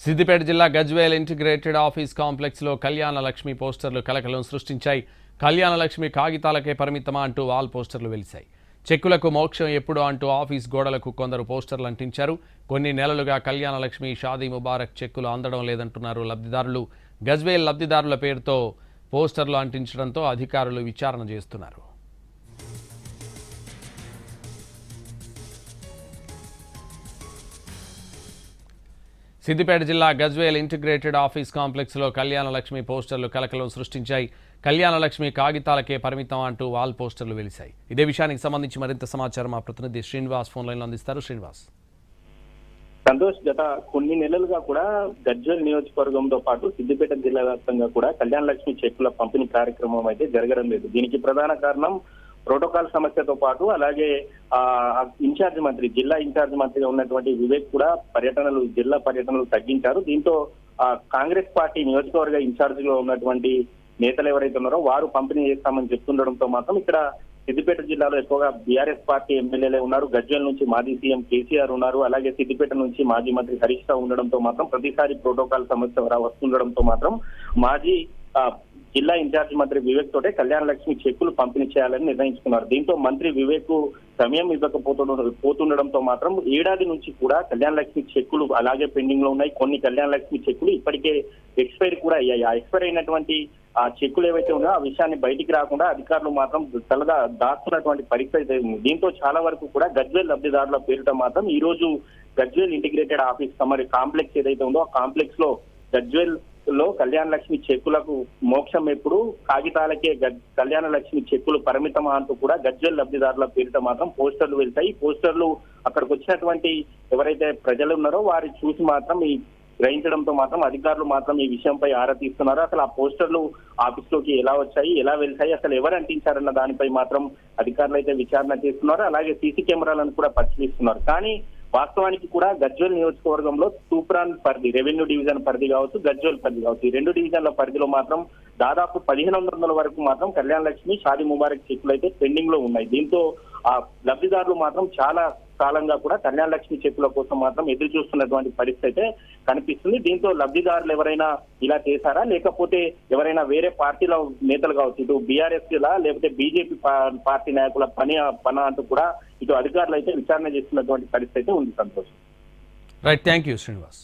సిద్దిపేట జిల్లా Gajwel integrated office కాంప్లెక్స్లో కళ్యాణలక్ష్మి పోస్టర్లు కలకలం సృష్టించాయి. కళ్యాణలక్ష్మి కాగితాలకే పరిమితమా అంటూ వాల్ పోస్టర్లు వెలిశాయి. చెక్కులకు మోక్షం ఎప్పుడు అంటూ ఆఫీస్ గోడలకు కొందరు పోస్టర్లు అంటించారు. కొన్ని నెలలుగా కళ్యాణలక్ష్మి షాదీ ముబారక్ చెక్కులు అందడం లేదంటున్నారు లబ్ధిదారులు. గజ్వేల్ లబ్ధిదారుల పేరుతో పోస్టర్లు అంటించడంతో అధికారులు విచారణ చేస్తున్నారు. సిద్దిపేట జిల్లా గజ్వేల్ ఇంటిగ్రేటెడ్ ఆఫీస్ కాంప్లెక్స్లో కళ్యాణలక్ష్మి పోస్టర్లు కలకలం సృష్టించాయి. కళ్యాణలక్ష్మి కాగితాలకే పరిమితం అంటూ వాల్ పోస్టర్లు వెలిశాయి. ఇదే విషయానికి సంబంధించి మరింత సమాచారం మా ప్రతినిధి శ్రీనివాస్ ఫోన్ లైన్లో అందిస్తారు. శ్రీనివాస్. సంతోష్, గత కొన్ని నెలలుగా కూడా గజ్వేల్ నియోజకవర్గంతో పాటు సిద్దిపేట జిల్లా వ్యాప్తంగా కూడా కళ్యాణలక్ష్మి చెక్కుల పంపిణీ కార్యక్రమం అయితే జరగడం లేదు. దీనికి ప్రధాన కారణం ప్రోటోకాల్ సమస్యతో పాటు అలాగే ఇన్ఛార్జ్ మంత్రి, జిల్లా ఇన్ఛార్జ్ మంత్రిగా ఉన్నటువంటి వివేక్ కూడా జిల్లా పర్యటనలు తగ్గించారు. దీంతో కాంగ్రెస్ పార్టీ నియోజకవర్గ ఇన్ఛార్జ్ లో ఉన్నటువంటి నేతలు ఎవరైతే ఉన్నారో వారు పంపిణీ చేస్తామని చెప్తుండడంతో మాత్రం ఇక్కడ సిద్దిపేట జిల్లాలో ఎక్కువగా బీఆర్ఎస్ పార్టీ ఎమ్మెల్యేలే ఉన్నారు. గజ్వేల్ నుంచి మాజీ సీఎం కేసీఆర్ ఉన్నారు. అలాగే సిద్దిపేట నుంచి మాజీ మంత్రి హరీష్ రావు ఉండడంతో మాత్రం ప్రతిసారి ప్రోటోకాల్ సమస్య వస్తుండడంతో మాత్రం మాజీ జిల్లా ఇన్ఛార్జ్ మంత్రి వివేక్ తోటే కళ్యాణలక్ష్మి చెక్కులు పంపిణీ చేయాలని నిర్ణయించుకున్నారు. దీంతో మంత్రి వివేక్ సమయం పోతుండడంతో మాత్రం ఏడాది నుంచి కూడా కళ్యాణలక్ష్మి చెక్కులు అలాగే పెండింగ్ లో ఉన్నాయి. కొన్ని కళ్యాణలక్ష్మి చెక్కులు ఇప్పటికే ఎక్స్పైర్ కూడా అయ్యాయి. ఆ ఎక్స్పైర్ అయినటువంటి ఆ చెక్కులు ఏవైతే ఉన్నాయో ఆ విషయాన్ని బయటికి రాకుండా అధికారులు మాత్రం తలగా దాస్తున్నటువంటి పరిస్థితి ఉంది. దీంతో చాలా వరకు కూడా గజ్వేల్ లబ్ధిదారుల పేరిట మాత్రం ఈ రోజు గజ్వేల్ ఇంటిగ్రేటెడ్ ఆఫీస్ మరి కాంప్లెక్స్ ఏదైతే ఉందో ఆ కాంప్లెక్స్ లో గజ్వేల్ లో కళ్యాణలక్ష్మి చెక్కులకు మోక్షం ఎప్పుడు, కాగితాలకే కళ్యాణలక్ష్మి చెక్కులు పరిమితమా అంటూ కూడా గజ్వేల్ లబ్ధిదారుల పేరిట మాత్రం పోస్టర్లు వెళ్తాయి. పోస్టర్లు అక్కడికి వచ్చినటువంటి ఎవరైతే ప్రజలు ఉన్నారో వారి చూసి మాత్రం ఈ గ్రహించడంతో మాత్రం అధికారులు మాత్రం ఈ విషయంపై ఆరా తీస్తున్నారు. అసలు ఆ పోస్టర్లు ఆఫీస్ లోకి ఎలా వచ్చాయి, ఎలా వెళ్తాయి, అసలు ఎవరు అంటించారన్న దానిపై మాత్రం అధికారులు అయితే విచారణ చేస్తున్నారు. అలాగే సీసీ కెమెరాలను కూడా పరిశీలిస్తున్నారు. కానీ వాస్తవానికి కూడా గజ్వేల్ నియోజకవర్గంలో తూప్రాన్ పరిధి, రెవెన్యూ డివిజన్ పరిధి కావచ్చు, గజ్వేల్ పరిధి కావచ్చు, ఈ రెండు డివిజన్ల పరిధిలో మాత్రం దాదాపు 1500 వరకు మాత్రం కళ్యాణలక్ష్మి షాదీ ముబారక్ చెక్కులు అయితే పెండింగ్ లో ఉన్నాయి. దీంతో ఆ లబ్ధిదారులు మాత్రం చాలా కాలంగా కూడా కళ్యాణలక్ష్మి చెక్కుల కోసం మాత్రం ఎదురు చూస్తున్నటువంటి పరిస్థితి అయితే కనిపిస్తుంది. దీంతో లబ్ధిదారులు ఎవరైనా ఇలా చేశారా, లేకపోతే ఎవరైనా వేరే పార్టీల నేతలు కావచ్చు, ఇటు బీఆర్ఎస్ లేకపోతే బీజేపీ పార్టీ నాయకుల పని అంటూ కూడా ఇటు అధికారులు అయితే విచారణ చేస్తున్నటువంటి పరిస్థితి అయితే ఉంది. సంతోషం. Right, thank you Srinivas.